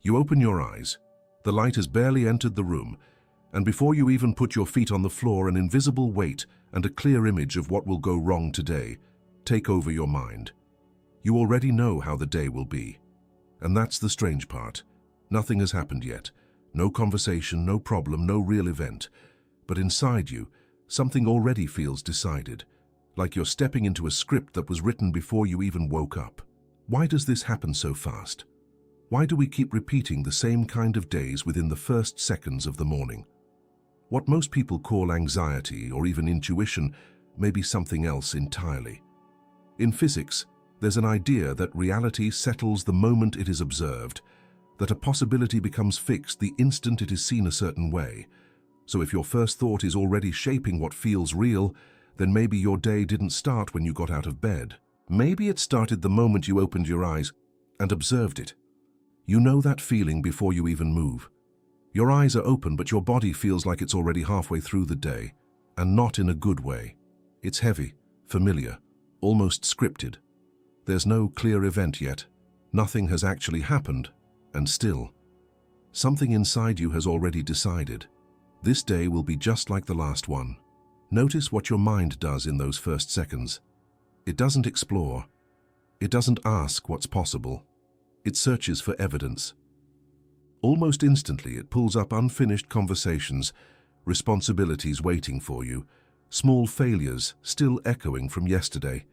You open your eyes. The light has barely entered the room, and before you even put your feet on the floor, an invisible weight and a clear image of what will go wrong today take over your mind. You already know how the day will be. And that's the strange part. Nothing has happened yet. No conversation, no problem, no real event. But inside you, something already feels decided, like you're stepping into a script that was written before you even woke up. Why does this happen so fast? Why do we keep repeating the same kind of days within the first seconds of the morning? What most people call anxiety or even intuition may be something else entirely. In physics, there's an idea that reality settles the moment it is observed, that a possibility becomes fixed the instant it is seen a certain way. So if your first thought is already shaping what feels real, then maybe your day didn't start when you got out of bed. Maybe it started the moment you opened your eyes and observed it. You know that feeling before you even move. Your eyes are open, but your body feels like it's already halfway through the day, and not in a good way. It's heavy, familiar, almost scripted. There's no clear event yet. Nothing has actually happened, and still, something inside you has already decided. This day will be just like the last one. Notice what your mind does in those first seconds. It doesn't explore. It doesn't ask what's possible. It searches for evidence. Almost instantly, it pulls up unfinished conversations, responsibilities waiting for you, small failures still echoing from yesterday.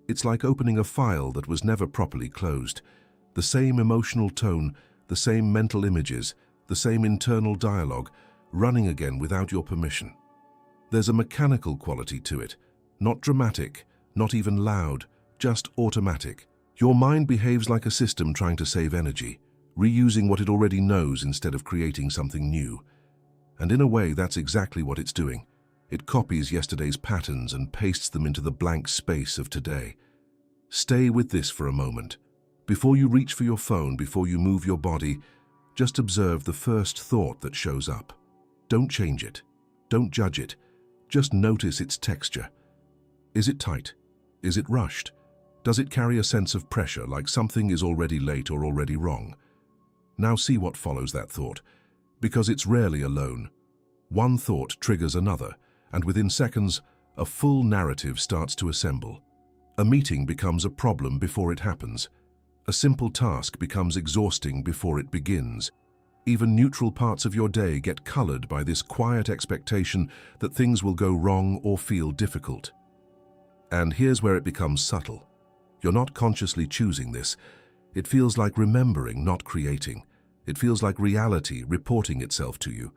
It's like opening a file that was never properly closed. The same emotional tone, the same mental images, the same internal dialogue, running again without your permission. There's a mechanical quality to it, not dramatic, not even loud, just automatic. Your mind behaves like a system trying to save energy, reusing what it already knows instead of creating something new. And in a way, that's exactly what it's doing. It copies yesterday's patterns and pastes them into the blank space of today. Stay with this for a moment. Before you reach for your phone, before you move your body, just observe the first thought that shows up. Don't change it. Don't judge it. Just notice its texture. Is it tight? Is it rushed? Does it carry a sense of pressure, like something is already late or already wrong? Now see what follows that thought, because it's rarely alone. One thought triggers another, and within seconds, a full narrative starts to assemble. A meeting becomes a problem before it happens. A simple task becomes exhausting before it begins. Even neutral parts of your day get colored by this quiet expectation that things will go wrong or feel difficult. And here's where it becomes subtle. You're not consciously choosing this. It feels like remembering, not creating. It feels like reality reporting itself to you.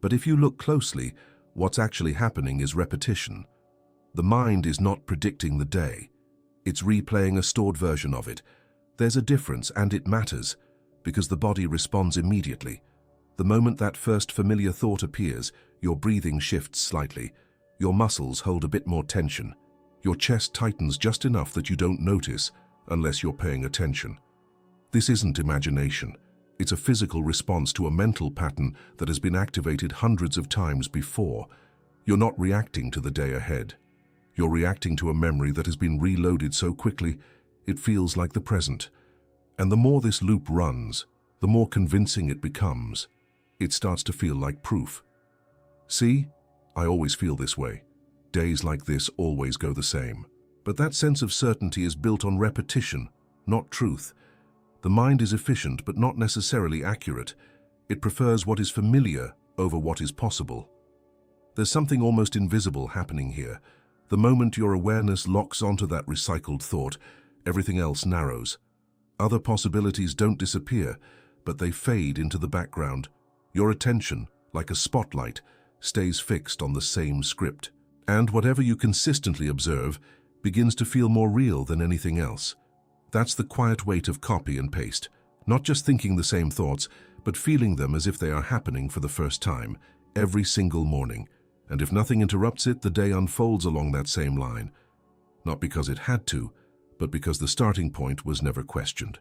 But if you look closely, what's actually happening is repetition. The mind is not predicting the day. It's replaying a stored version of it. There's a difference, and it matters, because the body responds immediately. The moment that first familiar thought appears, your breathing shifts slightly. Your muscles hold a bit more tension. Your chest tightens just enough that you don't notice, unless you're paying attention. This isn't imagination. It's a physical response to a mental pattern that has been activated hundreds of times before. You're not reacting to the day ahead. You're reacting to a memory that has been reloaded so quickly, it feels like the present. And the more this loop runs, the more convincing it becomes. It starts to feel like proof. See, I always feel this way. Days like this always go the same. But that sense of certainty is built on repetition, not truth. The mind is efficient but not necessarily accurate. It prefers what is familiar over what is possible. There's something almost invisible happening here. The moment your awareness locks onto that recycled thought, everything else narrows. Other possibilities don't disappear, but they fade into the background. Your attention, like a spotlight, stays fixed on the same script. And whatever you consistently observe begins to feel more real than anything else. That's the quiet weight of copy and paste, not just thinking the same thoughts, but feeling them as if they are happening for the first time, every single morning. And if nothing interrupts it, the day unfolds along that same line. Not because it had to, but because the starting point was never questioned.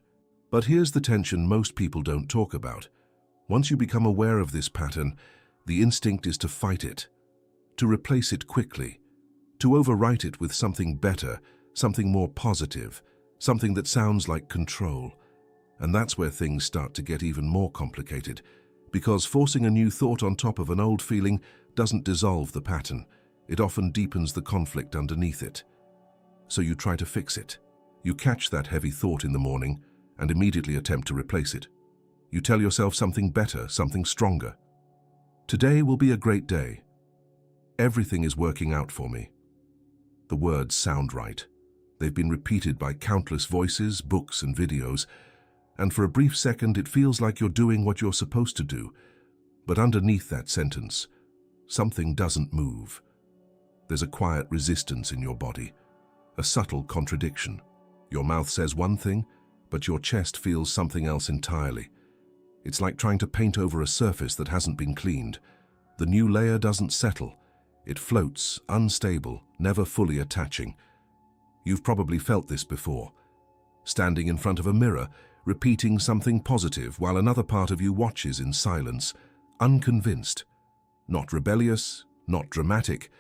But here's the tension most people don't talk about. Once you become aware of this pattern, the instinct is to fight it, to replace it quickly, to overwrite it with something better, something more positive, something that sounds like control. And that's where things start to get even more complicated, because forcing a new thought on top of an old feeling doesn't dissolve the pattern. It often deepens the conflict underneath it. So you try to fix it. You catch that heavy thought in the morning and immediately attempt to replace it. You tell yourself something better, something stronger. Today will be a great day. Everything is working out for me. The words sound right. They've been repeated by countless voices, books, and videos, and for a brief second it feels like you're doing what you're supposed to do. But underneath that sentence, something doesn't move. There's a quiet resistance in your body, a subtle contradiction. Your mouth says one thing, but your chest feels something else entirely. It's like trying to paint over a surface that hasn't been cleaned. The new layer doesn't settle. It floats, unstable, never fully attaching. You've probably felt this before. Standing in front of a mirror, repeating something positive while another part of you watches in silence, unconvinced. Not rebellious, not dramatic,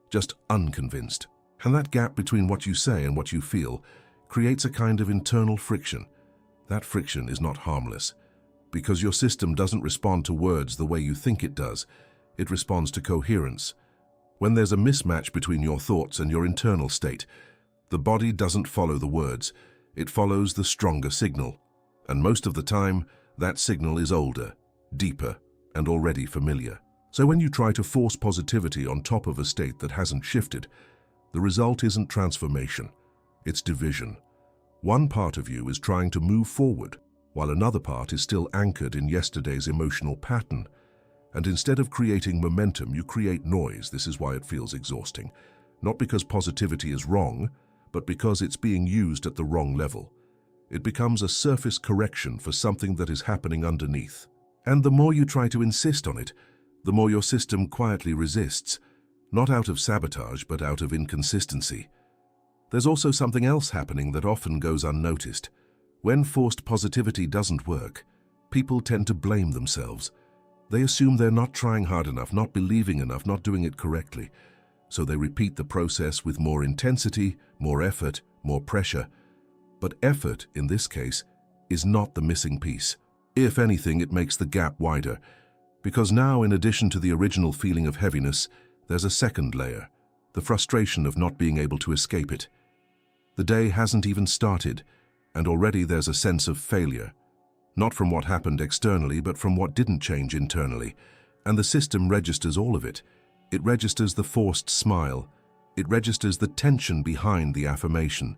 just unconvinced. And that gap between what you say and what you feel creates a kind of internal friction. That friction is not harmless, because your system doesn't respond to words the way you think it does. It responds to coherence. When there's a mismatch between your thoughts and your internal state, the body doesn't follow the words, it follows the stronger signal. And most of the time, that signal is older, deeper, and already familiar. So when you try to force positivity on top of a state that hasn't shifted, the result isn't transformation, it's division. One part of you is trying to move forward, while another part is still anchored in yesterday's emotional pattern. And instead of creating momentum, you create noise. This is why it feels exhausting. Not because positivity is wrong, but because it's being used at the wrong level. It becomes a surface correction for something that is happening underneath. And the more you try to insist on it, the more your system quietly resists, not out of sabotage, but out of inconsistency. There's also something else happening that often goes unnoticed. When forced positivity doesn't work, people tend to blame themselves. They assume they're not trying hard enough, not believing enough, not doing it correctly. So they repeat the process with more intensity, more effort, more pressure. But effort, in this case, is not the missing piece. If anything, it makes the gap wider. Because now, in addition to the original feeling of heaviness, there's a second layer, the frustration of not being able to escape it. The day hasn't even started, and already there's a sense of failure. Not from what happened externally, but from what didn't change internally. And the system registers all of it. It registers the forced smile. It registers the tension behind the affirmation.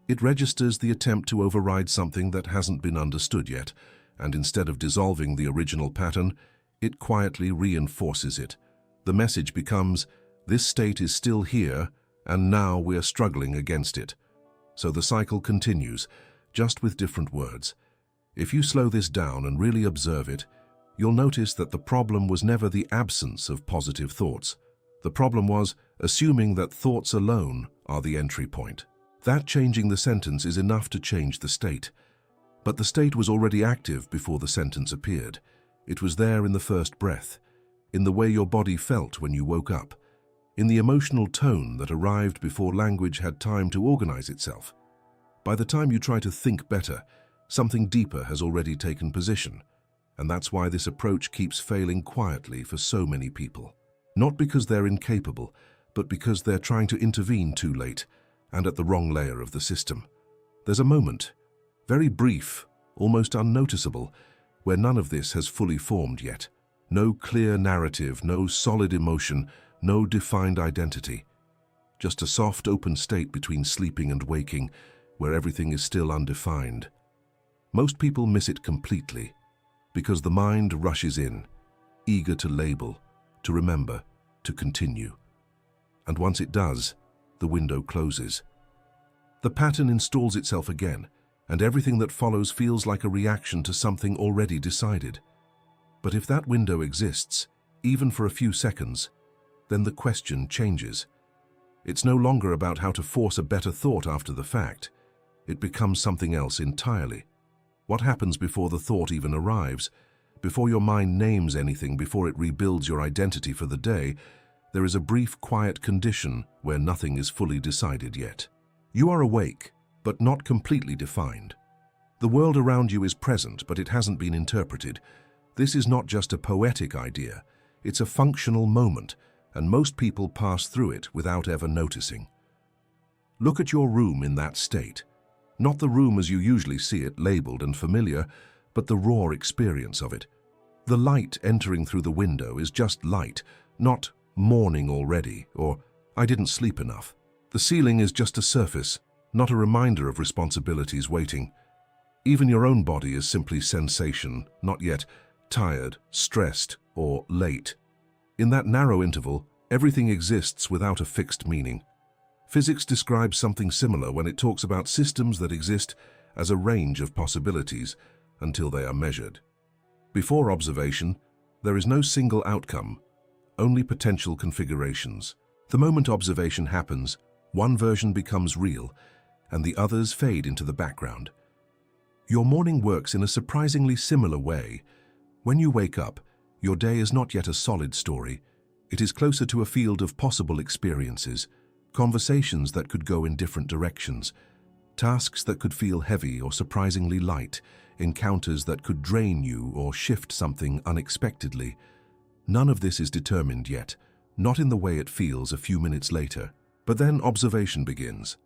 It registers the attempt to override something that hasn't been understood yet, and instead of dissolving the original pattern, it quietly reinforces it. The message becomes, this state is still here, and now we're struggling against it. So the cycle continues, just with different words. If you slow this down and really observe it, you'll notice that the problem was never the absence of positive thoughts. The problem was assuming that thoughts alone are the entry point. That changing the sentence is enough to change the state. But the state was already active before the sentence appeared. It was there in the first breath, in the way your body felt when you woke up, in the emotional tone that arrived before language had time to organize itself. By the time you try to think better, something deeper has already taken position, and that's why this approach keeps failing quietly for so many people. Not because they're incapable, but because they're trying to intervene too late and at the wrong layer of the system. There's a moment, very brief, almost unnoticeable, where none of this has fully formed yet. No clear narrative, no solid emotion, no defined identity. Just a soft, open state between sleeping and waking, where everything is still undefined. Most people miss it completely, because the mind rushes in, eager to label, to remember, to continue. And once it does, the window closes. The pattern installs itself again, and everything that follows feels like a reaction to something already decided. But if that window exists, even for a few seconds, then the question changes. It's no longer about how to force a better thought after the fact. It becomes something else entirely. What happens before the thought even arrives? Before your mind names anything, before it rebuilds your identity for the day, there is a brief, quiet condition where nothing is fully decided yet. You are awake, but not completely defined. The world around you is present, but it hasn't been interpreted. This is not just a poetic idea, it's a functional moment, and most people pass through it without ever noticing. Look at your room in that state. Not the room as you usually see it, labeled and familiar, but the raw experience of it. The light entering through the window is just light, not morning already, or I didn't sleep enough. The ceiling is just a surface, not a reminder of responsibilities waiting. Even your own body is simply sensation, not yet tired, stressed, or late. In that narrow interval, everything exists without a fixed meaning. Physics describes something similar when it talks about systems that exist as a range of possibilities until they are measured. Before observation, there is no single outcome, only potential configurations. The moment observation happens, one version becomes real, and the others fade into the background. Your morning works in a surprisingly similar way. When you wake up, your day is not yet a solid story. It is closer to a field of possible experiences, conversations that could go in different directions, tasks that could feel heavy or surprisingly light, encounters that could drain you or shift something unexpectedly. None of this is determined yet, not in the way it feels a few minutes later. But then observation begins,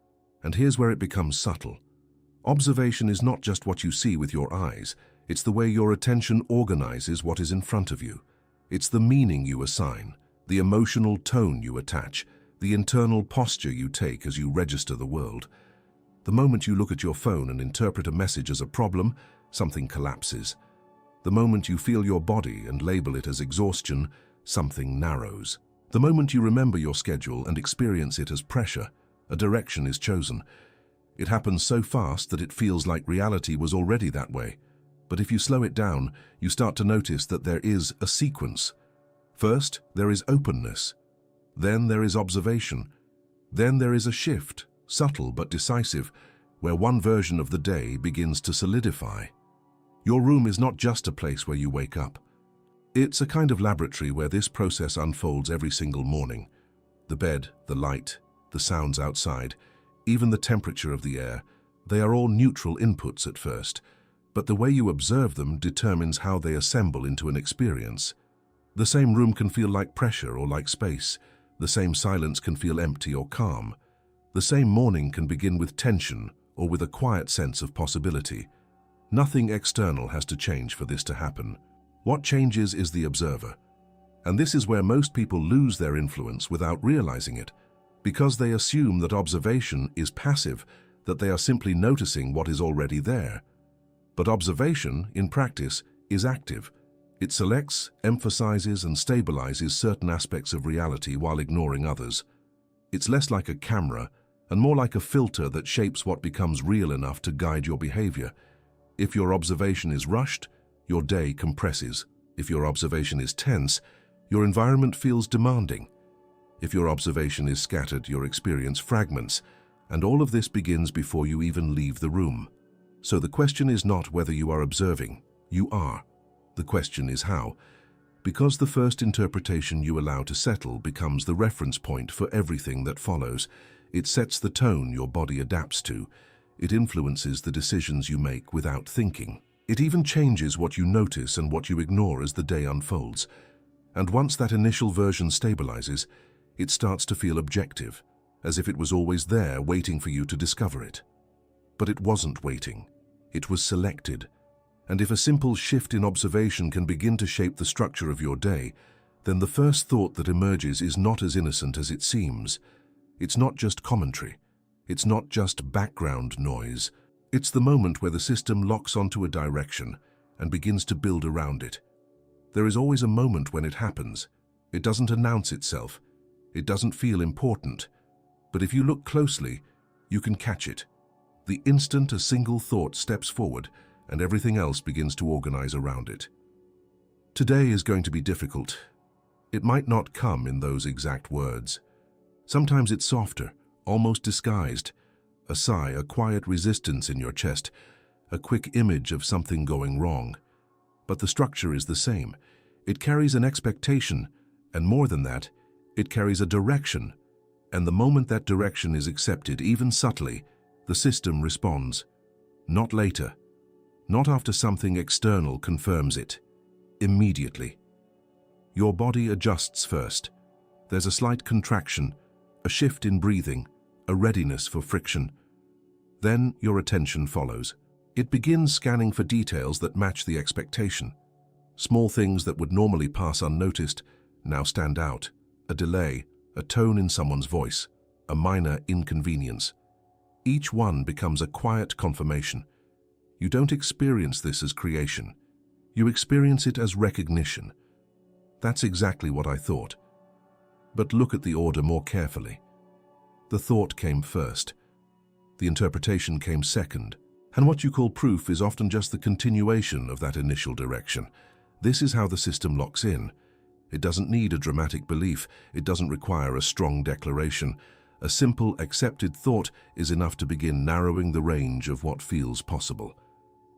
and here's where it becomes subtle. Observation is not just what you see with your eyes, it's the way your attention organizes what is in front of you. It's the meaning you assign, the emotional tone you attach, the internal posture you take as you register the world. The moment you look at your phone and interpret a message as a problem, something collapses. The moment you feel your body and label it as exhaustion, something narrows. The moment you remember your schedule and experience it as pressure, a direction is chosen. It happens so fast that it feels like reality was already that way. But if you slow it down, you start to notice that there is a sequence. First, there is openness. Then there is observation. Then there is a shift, subtle but decisive, where one version of the day begins to solidify. Your room is not just a place where you wake up. It's a kind of laboratory where this process unfolds every single morning. The bed, the light, the sounds outside, even the temperature of the air, they are all neutral inputs at first, but the way you observe them determines how they assemble into an experience. The same room can feel like pressure or like space. The same silence can feel empty or calm. The same morning can begin with tension or with a quiet sense of possibility. Nothing external has to change for this to happen. What changes is the observer. And this is where most people lose their influence without realizing it, because they assume that observation is passive, that they are simply noticing what is already there. But observation, in practice, is active. It selects, emphasizes, and stabilizes certain aspects of reality while ignoring others. It's less like a camera and more like a filter that shapes what becomes real enough to guide your behavior. If your observation is rushed, your day compresses. If your observation is tense, your environment feels demanding. If your observation is scattered, your experience fragments, and all of this begins before you even leave the room. So the question is not whether you are observing, you are. The question is how. Because the first interpretation you allow to settle becomes the reference point for everything that follows. It sets the tone your body adapts to. It influences the decisions you make without thinking. It even changes what you notice and what you ignore as the day unfolds. And once that initial version stabilizes, it starts to feel objective, as if it was always there waiting for you to discover it. But it wasn't waiting. It was selected. And if a simple shift in observation can begin to shape the structure of your day, then the first thought that emerges is not as innocent as it seems. It's not just commentary. It's not just background noise. It's the moment where the system locks onto a direction and begins to build around it. There is always a moment when it happens. It doesn't announce itself. It doesn't feel important. But if you look closely, you can catch it. The instant a single thought steps forward and everything else begins to organize around it. Today is going to be difficult. It might not come in those exact words. Sometimes it's softer, almost disguised. A sigh, a quiet resistance in your chest, a quick image of something going wrong. But the structure is the same. It carries an expectation, and more than that, it carries a direction. And the moment that direction is accepted, even subtly, the system responds. Not later, not after something external confirms it. Immediately. Your body adjusts first. There's a slight contraction, a shift in breathing, a readiness for friction. Then your attention follows. It begins scanning for details that match the expectation. Small things that would normally pass unnoticed now stand out. A delay, a tone in someone's voice, a minor inconvenience. Each one becomes a quiet confirmation. You don't experience this as creation. You experience it as recognition. That's exactly what I thought. But look at the order more carefully. The thought came first. The interpretation came second. And what you call proof is often just the continuation of that initial direction. This is how the system locks in. It doesn't need a dramatic belief. It doesn't require a strong declaration. A simple, accepted thought is enough to begin narrowing the range of what feels possible.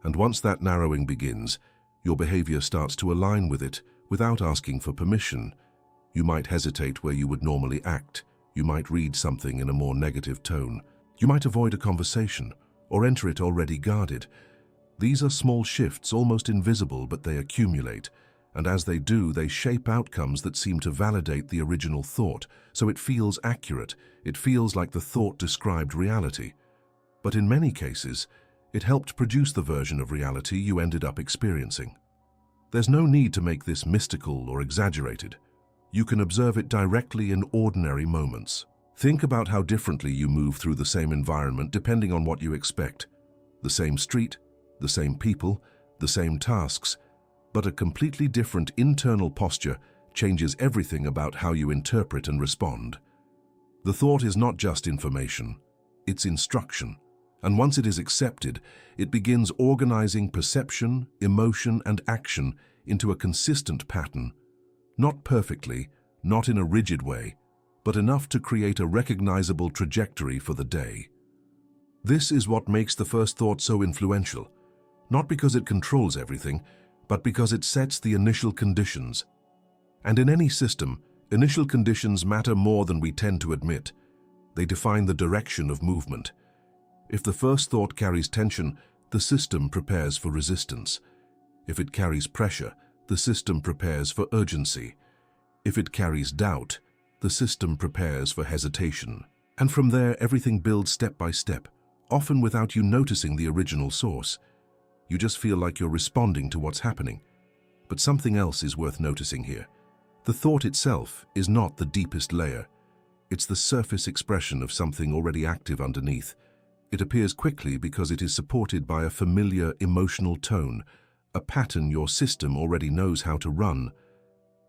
And once that narrowing begins, your behavior starts to align with it without asking for permission. You might hesitate where you would normally act. You might read something in a more negative tone. You might avoid a conversation or enter it already guarded. These are small shifts, almost invisible, but they accumulate. And as they do, they shape outcomes that seem to validate the original thought, so it feels accurate. It feels like the thought described reality. But in many cases, it helped produce the version of reality you ended up experiencing. There's no need to make this mystical or exaggerated. You can observe it directly in ordinary moments. Think about how differently you move through the same environment depending on what you expect. The same street, the same people, the same tasks, but a completely different internal posture changes everything about how you interpret and respond. The thought is not just information, it's instruction. And once it is accepted, it begins organizing perception, emotion, and action into a consistent pattern. Not perfectly, not in a rigid way, but enough to create a recognizable trajectory for the day. This is what makes the first thought so influential, not because it controls everything, but because it sets the initial conditions. And in any system, initial conditions matter more than we tend to admit. They define the direction of movement. If the first thought carries tension, the system prepares for resistance. If it carries pressure, the system prepares for urgency. If it carries doubt, the system prepares for hesitation. And from there, everything builds step by step, often without you noticing the original source. You just feel like you're responding to what's happening. But something else is worth noticing here. The thought itself is not the deepest layer. It's the surface expression of something already active underneath. It appears quickly because it is supported by a familiar emotional tone, a pattern your system already knows how to run.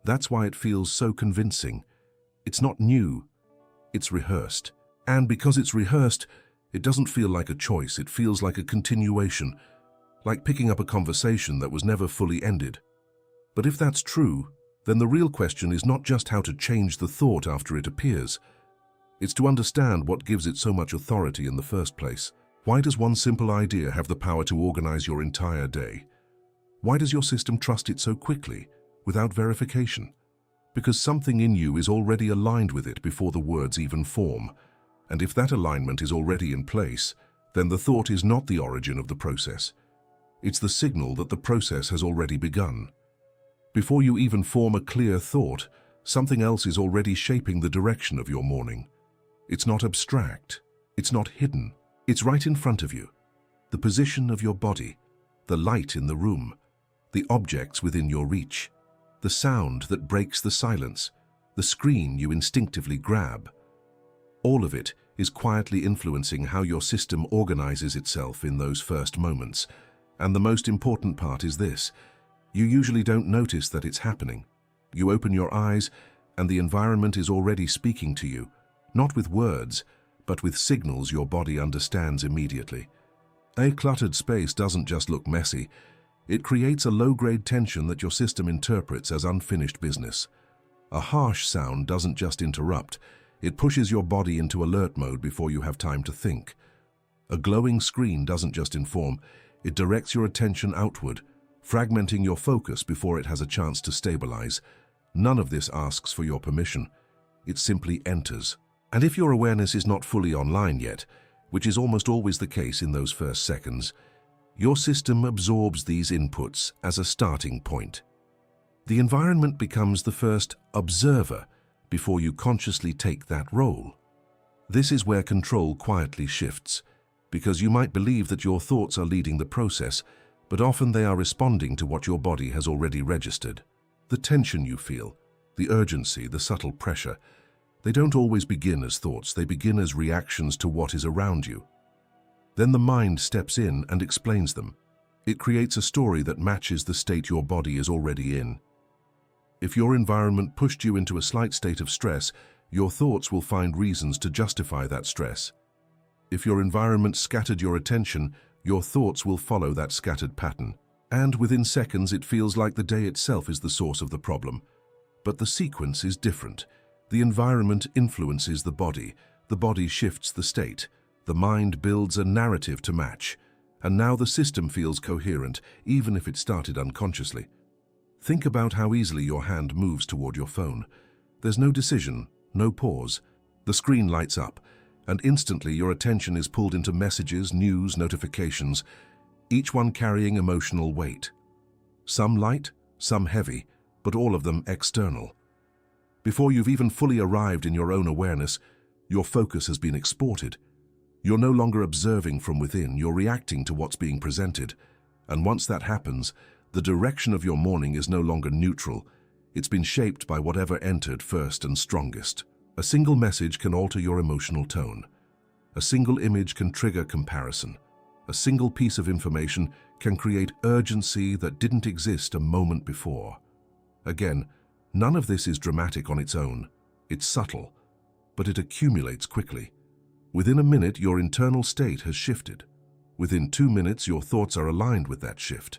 That's why it feels so convincing. It's not new, it's rehearsed. And because it's rehearsed, it doesn't feel like a choice, it feels like a continuation, like picking up a conversation that was never fully ended. But if that's true, then the real question is not just how to change the thought after it appears. It's to understand what gives it so much authority in the first place. Why does one simple idea have the power to organize your entire day? Why does your system trust it so quickly, without verification? Because something in you is already aligned with it before the words even form. And if that alignment is already in place, then the thought is not the origin of the process. It's the signal that the process has already begun. Before you even form a clear thought, something else is already shaping the direction of your morning. It's not abstract. It's not hidden. It's right in front of you. The position of your body, the light in the room, the objects within your reach, the sound that breaks the silence, the screen you instinctively grab. All of it is quietly influencing how your system organizes itself in those first moments. And the most important part is this: you usually don't notice that it's happening. You open your eyes and the environment is already speaking to you, not with words, but with signals your body understands immediately. A cluttered space doesn't just look messy, it creates a low-grade tension that your system interprets as unfinished business. A harsh sound doesn't just interrupt, it pushes your body into alert mode before you have time to think. A glowing screen doesn't just inform, it directs your attention outward, fragmenting your focus before it has a chance to stabilize. None of this asks for your permission. It simply enters. And if your awareness is not fully online yet, which is almost always the case in those first seconds, Your system absorbs these inputs as a starting point. The environment becomes the first observer before you consciously take that role. This is where control quietly shifts, because you might believe that your thoughts are leading the process, but often they are responding to what your body has already registered. The tension you feel, the urgency, the subtle pressure, they don't always begin as thoughts, they begin as reactions to what is around you. Then the mind steps in and explains them. It creates a story that matches the state your body is already in. If your environment pushed you into a slight state of stress, your thoughts will find reasons to justify that stress. If your environment scattered your attention, your thoughts will follow that scattered pattern. And within seconds, it feels like the day itself is the source of the problem. But the sequence is different. The environment influences the body shifts the state. The mind builds a narrative to match, and now the system feels coherent, even if it started unconsciously. Think about how easily your hand moves toward your phone. There's no decision, no pause. The screen lights up, and instantly your attention is pulled into messages, news, notifications, each one carrying emotional weight. Some light, some heavy, but all of them external. Before you've even fully arrived in your own awareness, your focus has been exported. You're no longer observing from within, you're reacting to what's being presented. And once that happens, the direction of your morning is no longer neutral. It's been shaped by whatever entered first and strongest. A single message can alter your emotional tone. A single image can trigger comparison. A single piece of information can create urgency that didn't exist a moment before. Again, none of this is dramatic on its own. It's subtle, but it accumulates quickly. Within a minute, your internal state has shifted. Within 2 minutes, your thoughts are aligned with that shift.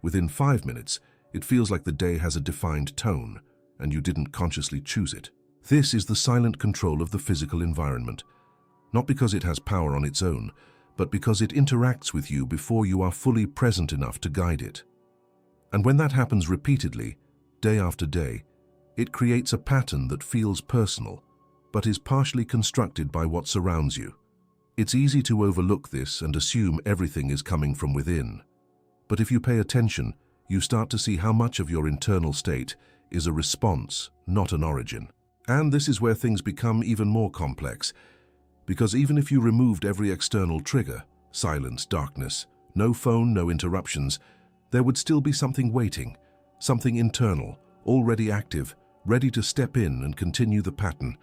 Within 5 minutes, it feels like the day has a defined tone, and you didn't consciously choose it. This is the silent control of the physical environment. Not because it has power on its own, but because it interacts with you before you are fully present enough to guide it. And when that happens repeatedly, day after day, it creates a pattern that feels personal, but is partially constructed by what surrounds you. It's easy to overlook this and assume everything is coming from within. But if you pay attention, you start to see how much of your internal state is a response, not an origin. And this is where things become even more complex, because even if you removed every external trigger, silence, darkness, no phone, no interruptions, there would still be something waiting, something internal, already active, ready to step in and continue the pattern.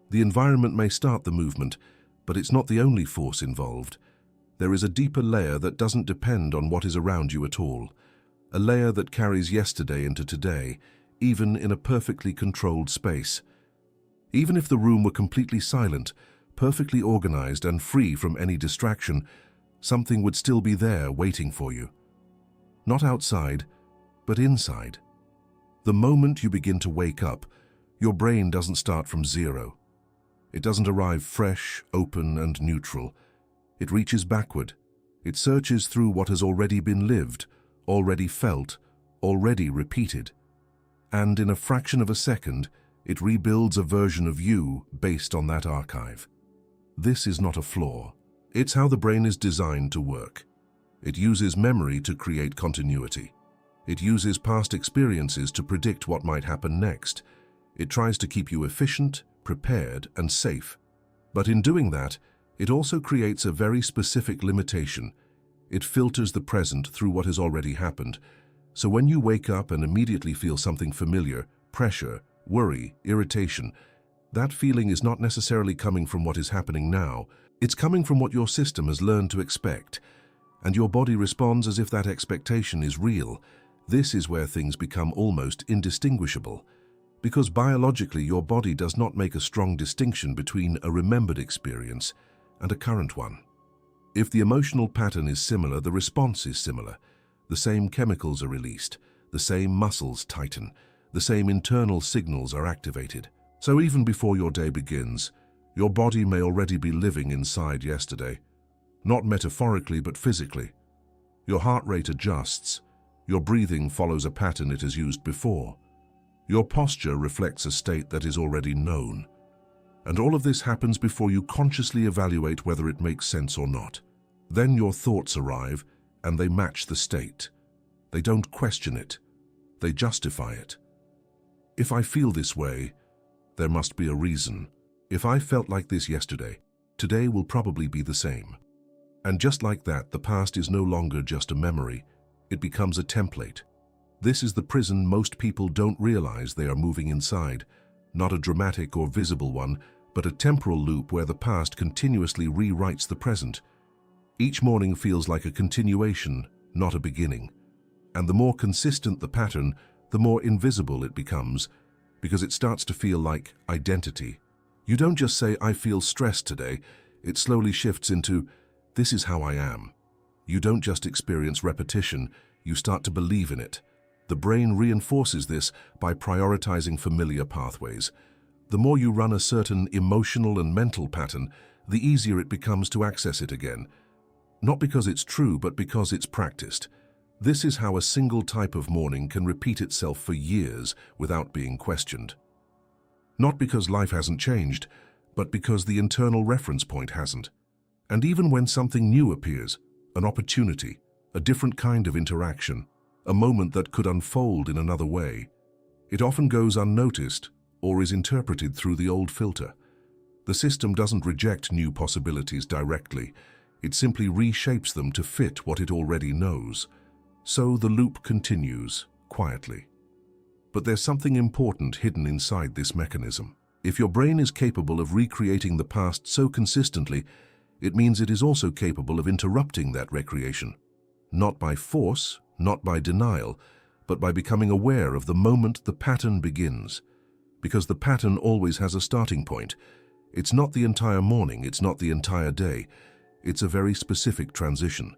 The environment may start the movement, but it's not the only force involved. There is a deeper layer that doesn't depend on what is around you at all, a layer that carries yesterday into today, even in a perfectly controlled space. Even if the room were completely silent, perfectly organized and free from any distraction, something would still be there waiting for you. Not outside, but inside. The moment you begin to wake up, your brain doesn't start from zero. It doesn't arrive fresh, open, and neutral. It reaches backward. It searches through what has already been lived, already felt, already repeated. And in a fraction of a second, it rebuilds a version of you based on that archive. This is not a flaw. It's how the brain is designed to work. It uses memory to create continuity. It uses past experiences to predict what might happen next. It tries to keep you efficient, prepared, and safe. But in doing that, it also creates a very specific limitation. It filters the present through what has already happened. So when you wake up and immediately feel something familiar, pressure, worry, irritation, that feeling is not necessarily coming from what is happening now. It's coming from what your system has learned to expect, and your body responds as if that expectation is real. This is where things become almost indistinguishable, because biologically your body does not make a strong distinction between a remembered experience and a current one. If the emotional pattern is similar, the response is similar. The same chemicals are released, the same muscles tighten, the same internal signals are activated. So even before your day begins, your body may already be living inside yesterday. Not metaphorically, but physically. Your heart rate adjusts. Your breathing follows a pattern it has used before. Your posture reflects a state that is already known. And all of this happens before you consciously evaluate whether it makes sense or not. Then your thoughts arrive, and they match the state. They don't question it. They justify it. If I feel this way, there must be a reason. If I felt like this yesterday, today will probably be the same. And just like that, the past is no longer just a memory. It becomes a template. This is the prison most people don't realize they are moving inside. Not a dramatic or visible one, but a temporal loop where the past continuously rewrites the present. Each morning feels like a continuation, not a beginning. And the more consistent the pattern, the more invisible it becomes, because it starts to feel like identity. You don't just say, "I feel stressed today." It slowly shifts into, "This is how I am." You don't just experience repetition, you start to believe in it. The brain reinforces this by prioritizing familiar pathways. The more you run a certain emotional and mental pattern, the easier it becomes to access it again. Not because it's true, but because it's practiced. This is how a single type of morning can repeat itself for years without being questioned. Not because life hasn't changed, but because the internal reference point hasn't. And even when something new appears, an opportunity, a different kind of interaction, a moment that could unfold in another way, it often goes unnoticed or is interpreted through the old filter. The system doesn't reject new possibilities directly. It simply reshapes them to fit what it already knows. So the loop continues, quietly. But there's something important hidden inside this mechanism. If your brain is capable of recreating the past so consistently, it means it is also capable of interrupting that recreation. Not by force, not by denial, but by becoming aware of the moment the pattern begins. Because the pattern always has a starting point. It's not the entire morning, it's not the entire day. It's a very specific transition.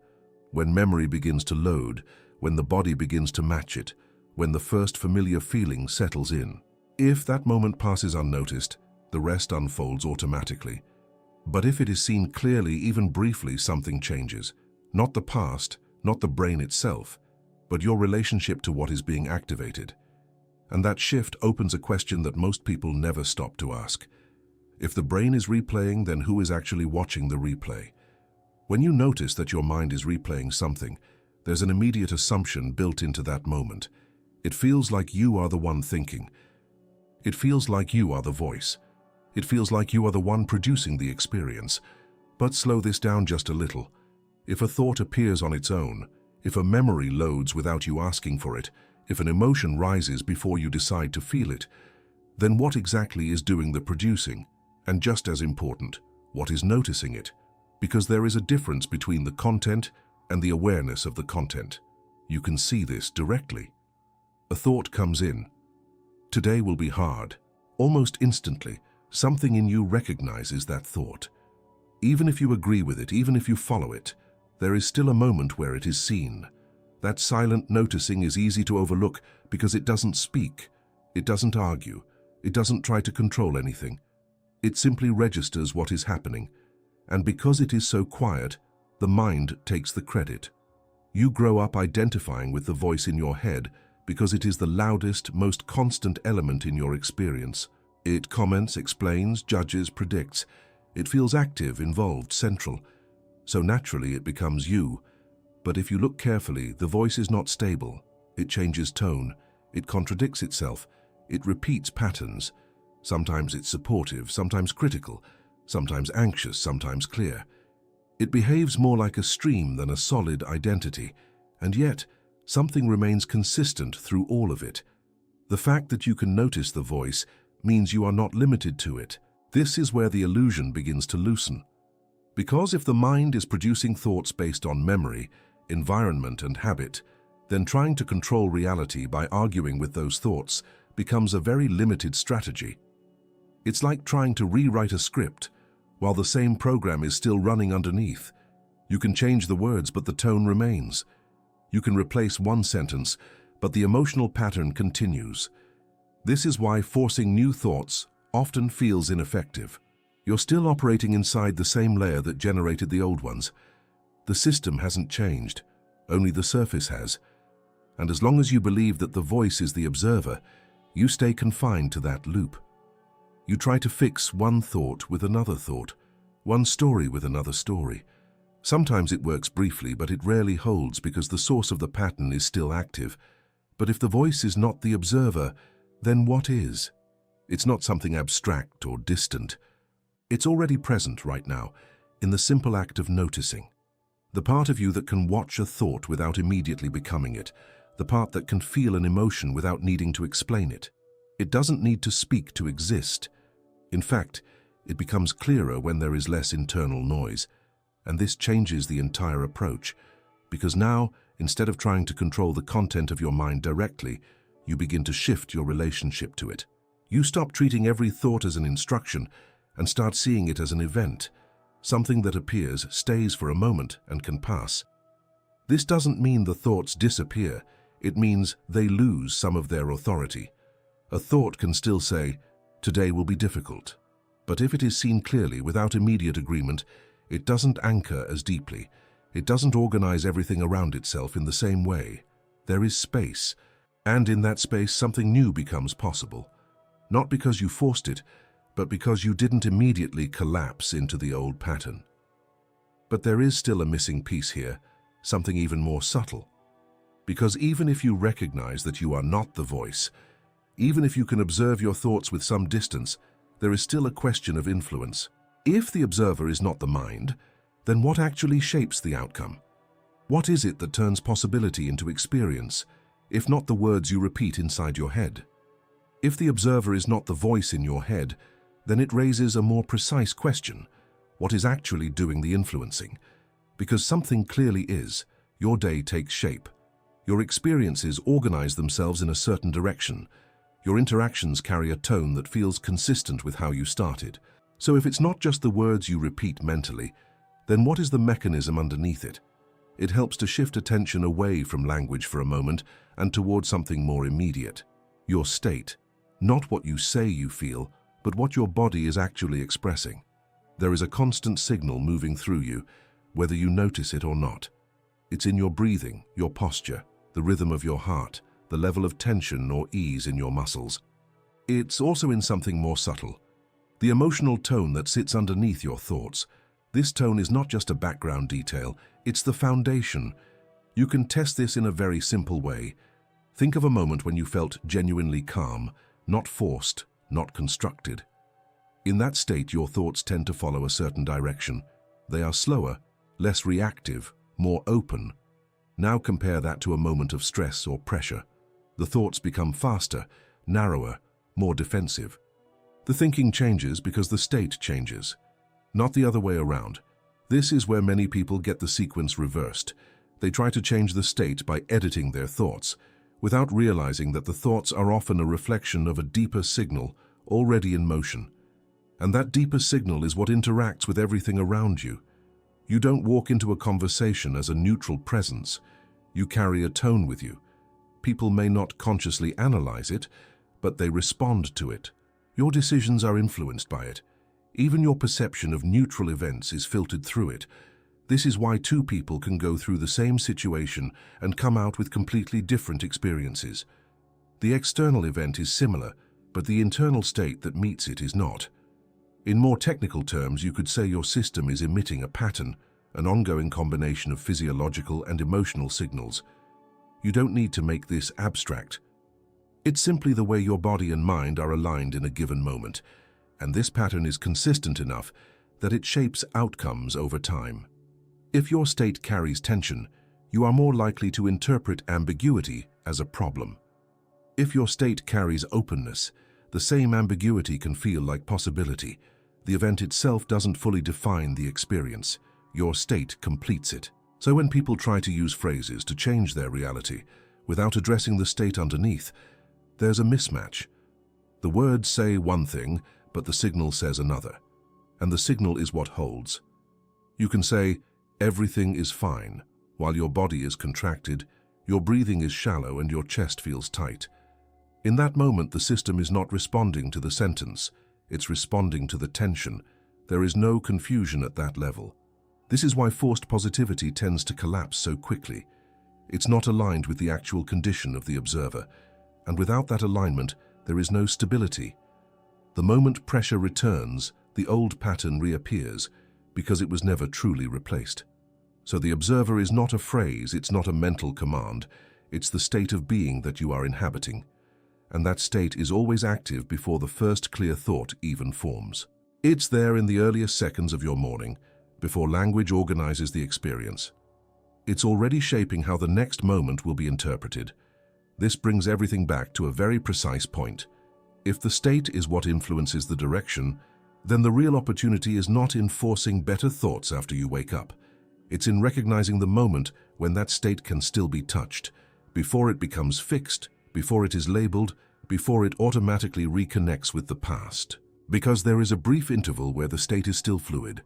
When memory begins to load, when the body begins to match it, when the first familiar feeling settles in. If that moment passes unnoticed, the rest unfolds automatically. But if it is seen clearly, even briefly, something changes. Not the past, not the brain itself, but your relationship to what is being activated. And that shift opens a question that most people never stop to ask. If the brain is replaying, then who is actually watching the replay? When you notice that your mind is replaying something, there's an immediate assumption built into that moment. It feels like you are the one thinking. It feels like you are the voice. It feels like you are the one producing the experience. But slow this down just a little. If a thought appears on its own, if a memory loads without you asking for it, if an emotion rises before you decide to feel it, then what exactly is doing the producing? And just as important, what is noticing it? Because there is a difference between the content and the awareness of the content. You can see this directly. A thought comes in. Today will be hard. Almost instantly, something in you recognizes that thought. Even if you agree with it, even if you follow it, there is still a moment where it is seen. That silent noticing is easy to overlook because it doesn't speak, it doesn't argue, it doesn't try to control anything. It simply registers what is happening. And because it is so quiet, the mind takes the credit. You grow up identifying with the voice in your head because it is the loudest, most constant element in your experience. It comments, explains, judges, predicts. It feels active, involved, central. So naturally it becomes you. But if you look carefully, the voice is not stable. It changes tone. It contradicts itself. It repeats patterns. Sometimes it's supportive, sometimes critical, sometimes anxious, sometimes clear. It behaves more like a stream than a solid identity, and yet something remains consistent through all of it. The fact that you can notice the voice means you are not limited to it. This is where the illusion begins to loosen. Because if the mind is producing thoughts based on memory, environment, and habit, then trying to control reality by arguing with those thoughts becomes a very limited strategy. It's like trying to rewrite a script while the same program is still running underneath. You can change the words, but the tone remains. You can replace one sentence, but the emotional pattern continues. This is why forcing new thoughts often feels ineffective. You're still operating inside the same layer that generated the old ones. The system hasn't changed, only the surface has. And as long as you believe that the voice is the observer, you stay confined to that loop. You try to fix one thought with another thought, one story with another story, Sometimes it works briefly, but it rarely holds because the source of the pattern is still active. But if the voice is not the observer, then what is? It's not something abstract or distant. It's already present right now, in the simple act of noticing. The part of you that can watch a thought without immediately becoming it, the part that can feel an emotion without needing to explain it. It doesn't need to speak to exist. In fact, it becomes clearer when there is less internal noise. And this changes the entire approach, because now, instead of trying to control the content of your mind directly, you begin to shift your relationship to it. You stop treating every thought as an instruction and start seeing it as an event, something that appears, stays for a moment, and can pass. This doesn't mean the thoughts disappear. It means they lose some of their authority. A thought can still say, "Today will be difficult." But if it is seen clearly without immediate agreement, it doesn't anchor as deeply. It doesn't organize everything around itself in the same way. There is space, and in that space something new becomes possible. Not because you forced it, but because you didn't immediately collapse into the old pattern. But there is still a missing piece here, something even more subtle. Because even if you recognize that you are not the voice, even if you can observe your thoughts with some distance, there is still a question of influence. If the observer is not the mind, then what actually shapes the outcome? What is it that turns possibility into experience, if not the words you repeat inside your head? If the observer is not the voice in your head, then it raises a more precise question. What is actually doing the influencing? Because something clearly is. Your day takes shape. Your experiences organize themselves in a certain direction. Your interactions carry a tone that feels consistent with how you started. So if it's not just the words you repeat mentally, then what is the mechanism underneath it? It helps to shift attention away from language for a moment and towards something more immediate. Your state. Not what you say you feel, but what your body is actually expressing. There is a constant signal moving through you, whether you notice it or not. It's in your breathing, your posture, the rhythm of your heart, the level of tension or ease in your muscles. It's also in something more subtle. The emotional tone that sits underneath your thoughts. This tone is not just a background detail, it's the foundation. You can test this in a very simple way. Think of a moment when you felt genuinely calm, not forced, not constructed. In that state, your thoughts tend to follow a certain direction. They are slower, less reactive, more open. Now compare that to a moment of stress or pressure. The thoughts become faster, narrower, more defensive. The thinking changes because the state changes, not the other way around. This is where many people get the sequence reversed. They try to change the state by editing their thoughts, without realizing that the thoughts are often a reflection of a deeper signal already in motion. And that deeper signal is what interacts with everything around you. You don't walk into a conversation as a neutral presence. You carry a tone with you. People may not consciously analyze it, but they respond to it. Your decisions are influenced by it. Even your perception of neutral events is filtered through it. This is why two people can go through the same situation and come out with completely different experiences. The external event is similar, but the internal state that meets it is not. In more technical terms, you could say your system is emitting a pattern, an ongoing combination of physiological and emotional signals. You don't need to make this abstract. It's simply the way your body and mind are aligned in a given moment, and this pattern is consistent enough that it shapes outcomes over time. If your state carries tension, you are more likely to interpret ambiguity as a problem. If your state carries openness, the same ambiguity can feel like possibility. The event itself doesn't fully define the experience. Your state completes it. So when people try to use phrases to change their reality without addressing the state underneath, there's a mismatch. The words say one thing, but the signal says another. And the signal is what holds. You can say, "Everything is fine," while your body is contracted, your breathing is shallow, and your chest feels tight. In that moment, the system is not responding to the sentence. It's responding to the tension. There is no confusion at that level. This is why forced positivity tends to collapse so quickly. It's not aligned with the actual condition of the observer, and without that alignment, there is no stability. The moment pressure returns, the old pattern reappears, because it was never truly replaced. So the observer is not a phrase, it's not a mental command, it's the state of being that you are inhabiting. And that state is always active before the first clear thought even forms. It's there in the earliest seconds of your morning, before language organizes the experience. It's already shaping how the next moment will be interpreted. This brings everything back to a very precise point. If the state is what influences the direction, then the real opportunity is not in forcing better thoughts after you wake up. It's in recognizing the moment when that state can still be touched, before it becomes fixed, before it is labeled, before it automatically reconnects with the past. Because there is a brief interval where the state is still fluid.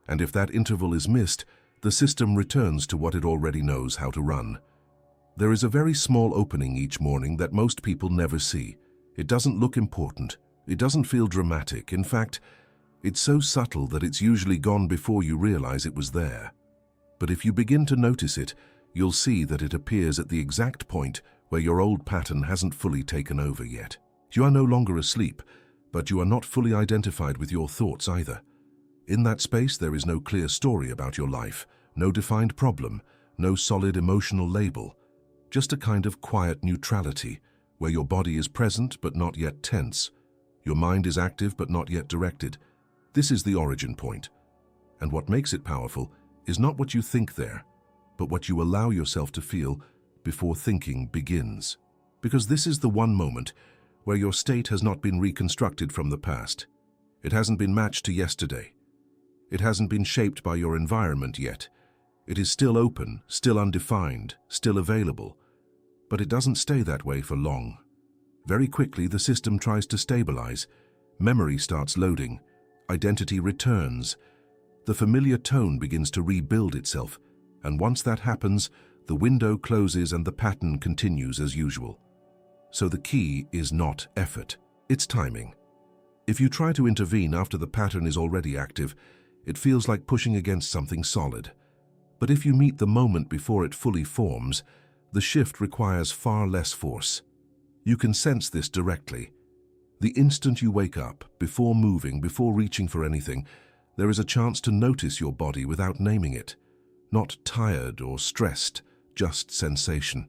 And if that interval is missed, the system returns to what it already knows how to run. There is a very small opening each morning that most people never see. It doesn't look important. It doesn't feel dramatic. In fact, it's so subtle that it's usually gone before you realize it was there. But if you begin to notice it, you'll see that it appears at the exact point where your old pattern hasn't fully taken over yet. You are no longer asleep, but you are not fully identified with your thoughts either. In that space, there is no clear story about your life, no defined problem, no solid emotional label, just a kind of quiet neutrality, where your body is present but not yet tense. Your mind is active but not yet directed. This is the origin point. And what makes it powerful is not what you think there, but what you allow yourself to feel before thinking begins. Because this is the one moment where your state has not been reconstructed from the past. It hasn't been matched to yesterday. It hasn't been shaped by your environment yet. It is still open, still undefined, still available. But it doesn't stay that way for long. Very quickly, the system tries to stabilize. Memory starts loading. Identity returns. The familiar tone begins to rebuild itself. And once that happens, the window closes and the pattern continues as usual. So the key is not effort, it's timing. If you try to intervene after the pattern is already active, it feels like pushing against something solid. But if you meet the moment before it fully forms, the shift requires far less force. You can sense this directly. The instant you wake up, before moving, before reaching for anything, there is a chance to notice your body without naming it. Not tired or stressed, just sensation.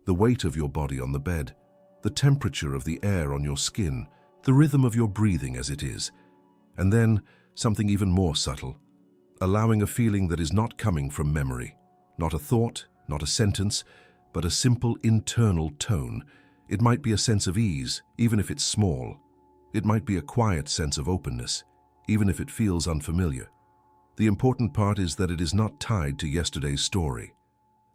The weight of your body on the bed, the temperature of the air on your skin, the rhythm of your breathing as it is. And then, something even more subtle, allowing a feeling that is not coming from memory. Not a thought, not a sentence, but a simple internal tone. It might be a sense of ease, even if it's small. It might be a quiet sense of openness, even if it feels unfamiliar. The important part is that it is not tied to yesterday's story.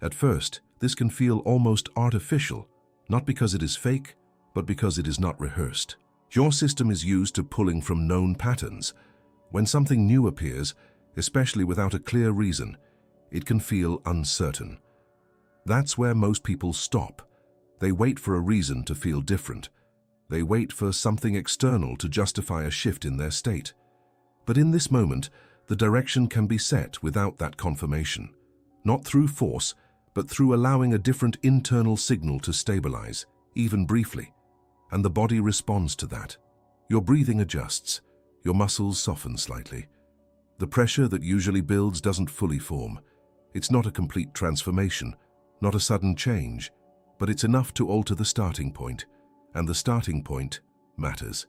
At first, this can feel almost artificial, not because it is fake, but because it is not rehearsed. Your system is used to pulling from known patterns. When something new appears, especially without a clear reason, it can feel uncertain. That's where most people stop. They wait for a reason to feel different. They wait for something external to justify a shift in their state. But in this moment, the direction can be set without that confirmation. Not through force, but through allowing a different internal signal to stabilize, even briefly. And the body responds to that. Your breathing adjusts. Your muscles soften slightly. The pressure that usually builds doesn't fully form. It's not a complete transformation, not a sudden change, but it's enough to alter the starting point. And the starting point matters.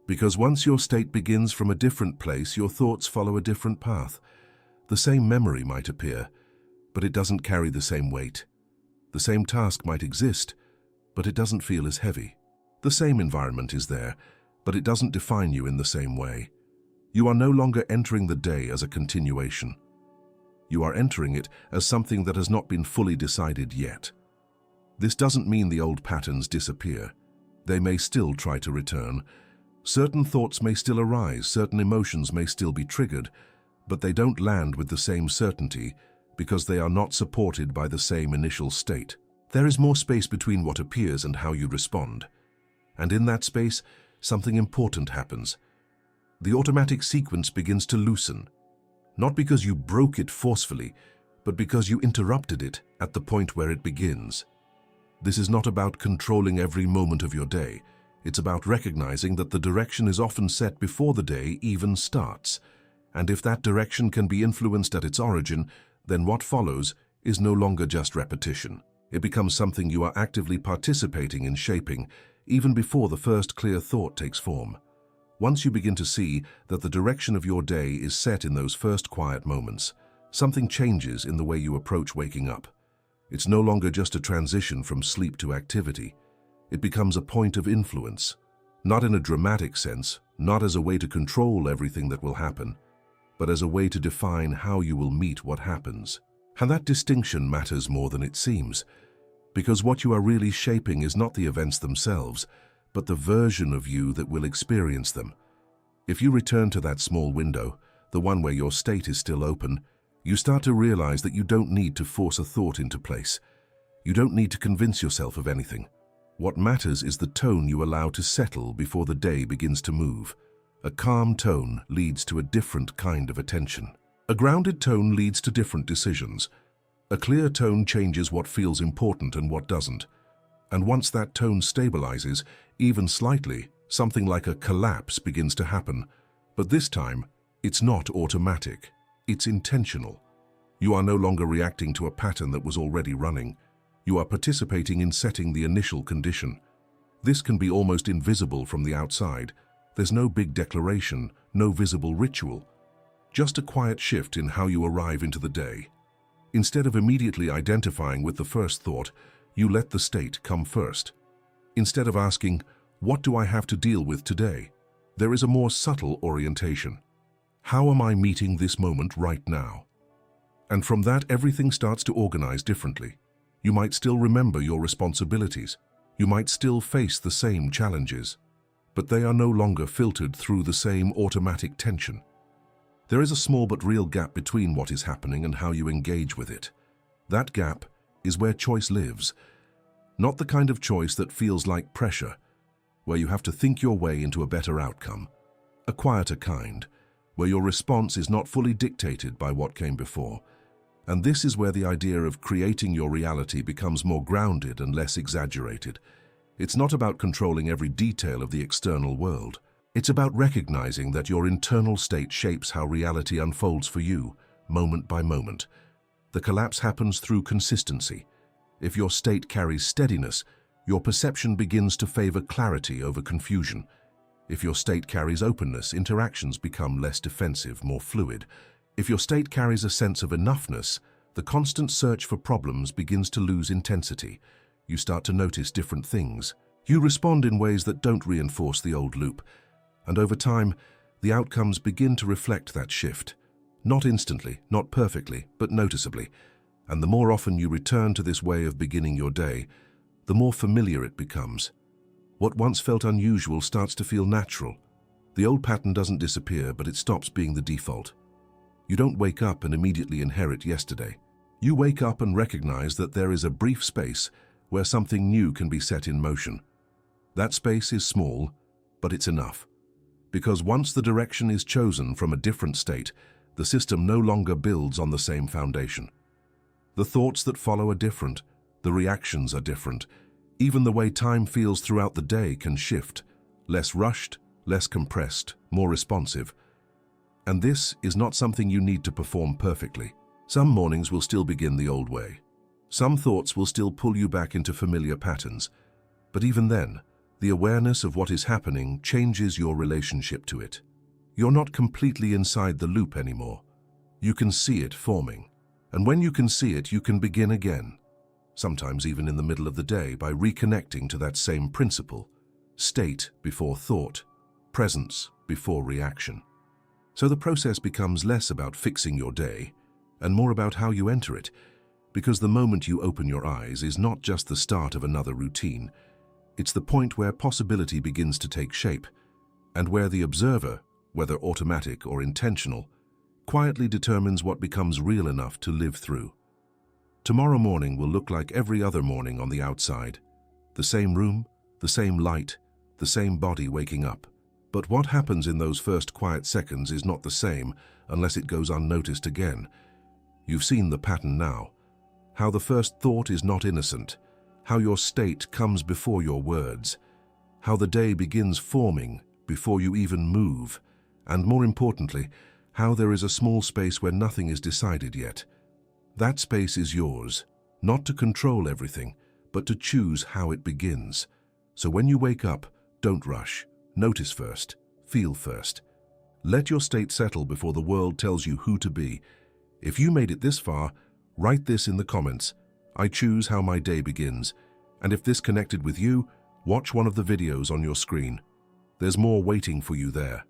Because once your state begins from a different place, your thoughts follow a different path. The same memory might appear, but it doesn't carry the same weight. The same task might exist, but it doesn't feel as heavy. The same environment is there, but it doesn't define you in the same way. You are no longer entering the day as a continuation. You are entering it as something that has not been fully decided yet. This doesn't mean the old patterns disappear. They may still try to return. Certain thoughts may still arise, certain emotions may still be triggered, but they don't land with the same certainty because they are not supported by the same initial state. There is more space between what appears and how you respond. And in that space, something important happens. The automatic sequence begins to loosen, not because you broke it forcefully, but because you interrupted it at the point where it begins. This is not about controlling every moment of your day. It's about recognizing that the direction is often set before the day even starts. And if that direction can be influenced at its origin, then what follows is no longer just repetition. It becomes something you are actively participating in shaping, even before the first clear thought takes form. Once you begin to see that the direction of your day is set in those first quiet moments, something changes in the way you approach waking up. It's no longer just a transition from sleep to activity. It becomes a point of influence, not in a dramatic sense, not as a way to control everything that will happen, but as a way to define how you will meet what happens. And that distinction matters more than it seems, because what you are really shaping is not the events themselves, but the version of you that will experience them. If you return to that small window, the one where your state is still open, you start to realize that you don't need to force a thought into place. You don't need to convince yourself of anything. What matters is the tone you allow to settle before the day begins to move. A calm tone leads to a different kind of attention. A grounded tone leads to different decisions. A clear tone changes what feels important and what doesn't. And once that tone stabilizes, even slightly, something like a collapse begins to happen. But this time, it's not automatic. It's intentional. You are no longer reacting to a pattern that was already running. You are participating in setting the initial condition. This can be almost invisible from the outside. There's no big declaration, no visible ritual. Just a quiet shift in how you arrive into the day. Instead of immediately identifying with the first thought, you let the state come first. Instead of asking, "What do I have to deal with today?" there is a more subtle orientation. How am I meeting this moment right now? And from that, everything starts to organize differently. You might still remember your responsibilities. You might still face the same challenges, but they are no longer filtered through the same automatic tension. There is a small but real gap between what is happening and how you engage with it. That gap is where choice lives. Not the kind of choice that feels like pressure, where you have to think your way into a better outcome. A quieter kind, where your response is not fully dictated by what came before. And this is where the idea of creating your reality becomes more grounded and less exaggerated. It's not about controlling every detail of the external world. It's about recognizing that your internal state shapes how reality unfolds for you, moment by moment. The collapse happens through consistency. If your state carries steadiness, your perception begins to favor clarity over confusion. If your state carries openness, interactions become less defensive, more fluid. If your state carries a sense of enoughness, the constant search for problems begins to lose intensity. You start to notice different things. You respond in ways that don't reinforce the old loop. And over time, the outcomes begin to reflect that shift. Not instantly, not perfectly, but noticeably. And the more often you return to this way of beginning your day, the more familiar it becomes. What once felt unusual starts to feel natural. The old pattern doesn't disappear, but it stops being the default. You don't wake up and immediately inherit yesterday. You wake up and recognize that there is a brief space where something new can be set in motion. That space is small, but it's enough. Because once the direction is chosen from a different state, the system no longer builds on the same foundation. The thoughts that follow are different, the reactions are different. Even the way time feels throughout the day can shift, less rushed, less compressed, more responsive. And this is not something you need to perform perfectly. Some mornings will still begin the old way. Some thoughts will still pull you back into familiar patterns. But even then, the awareness of what is happening changes your relationship to it. You're not completely inside the loop anymore. You can see it forming. And when you can see it, you can begin again. Sometimes even in the middle of the day, by reconnecting to that same principle. State before thought, presence before reaction. So the process becomes less about fixing your day and more about how you enter it, because the moment you open your eyes is not just the start of another routine. It's the point where possibility begins to take shape, and where the observer, whether automatic or intentional, quietly determines what becomes real enough to live through. Tomorrow morning will look like every other morning on the outside. The same room, the same light, the same body waking up. But what happens in those first quiet seconds is not the same unless it goes unnoticed again. You've seen the pattern now. How the first thought is not innocent. How your state comes before your words. How the day begins forming before you even move. And more importantly, how there is a small space where nothing is decided yet. That space is yours, not to control everything, but to choose how it begins. So when you wake up, don't rush. Notice first. Feel first. Let your state settle before the world tells you who to be. If you made it this far, write this in the comments. I choose how my day begins. And if this connected with you, watch one of the videos on your screen. There's more waiting for you there.